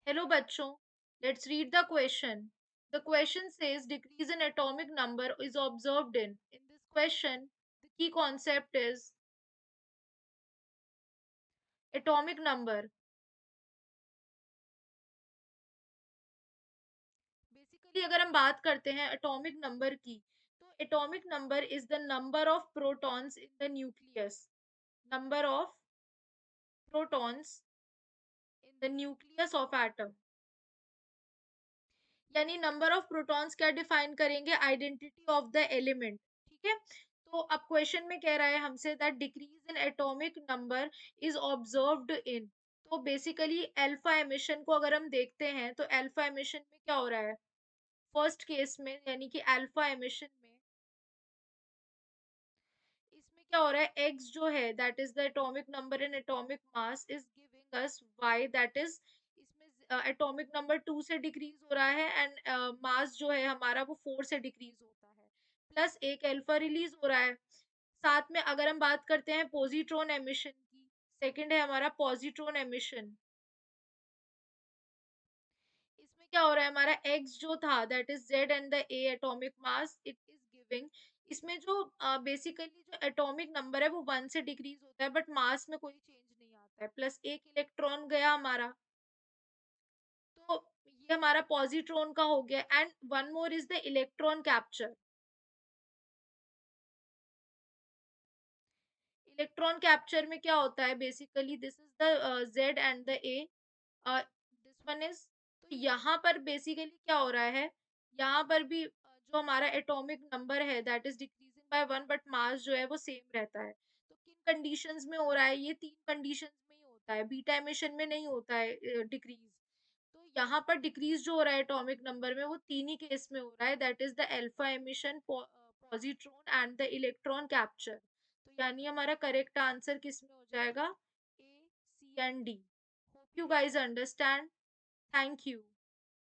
Hello बच्चों, let's read the question. The question says decrease in atomic number is observed in this question the key concept is atomic number. Basically अगर हम बात करते हैं atomic number की, तो atomic number is the number of protons in the nucleus. Number of protons in the nucleus of atom, यानी number of protons क्या define करेंगे, आइडेंटिटी ऑफ द एलिमेंट. ठीक है. तो अब क्वेश्चन में कह रहा है हमसे that decrease in atomic number is observed in. तो बेसिकली अल्फा एमिशन को अगर हम देखते हैं तो अल्फा एमिशन में क्या हो रहा है, फर्स्ट केस में यानी कि अल्फा एमिशन में इसमें क्या हो रहा है, x जो है that is the atomic number in atomic mass is giving us y that is, इसमें एटॉमिक नंबर 2 से डिक्रीज हो रहा है एंड मास जो है हमारा वो 4 से डिक्रीज होता है, प्लस एक अल्फा रिलीज हो रहा है. साथ में अगर हम बात करते हैं पॉजिट्रॉन एमिशन की, सेकंड है हमारा पॉजिट्रॉन एमिशन. इसमें क्या हो रहा है, हमारा x जो था that is z and the a atomic mass it is giving. इसमें जो बेसिकली जो एटॉमिक नंबर है वो 1 से डिक्रीज होता है बट मास में कोई चेंज नहीं आता है, प्लस एक इलेक्ट्रॉन गया हमारा. तो ये हमारा पॉजिट्रॉन का हो गया and one more is the electron capture. Electron capture में क्या होता है, basically this is the z and the a, this one is. तो यहाँ पर बेसिकली क्या हो रहा है, यहाँ पर भी जो हमारा एटॉमिक नंबर है that is decreasing by 1 but mass जो है वो सेम रहता है. तो किन कंडीशंस में हो रहा है, ये तीन कंडीशंस में ही होता है, बीटा एमिशन में नहीं होता है डिक्रीज. तो यहाँ पर डिक्रीज जो हो रहा है एटॉमिक नंबर में वो तीन ही केस में हो रहा है, that is the alpha emission, positron and the electron capture. तो यानी हमारा करेक्ट आंसर किस में हो जाएगा, A, C and D. Hope you guys understand. Thank you.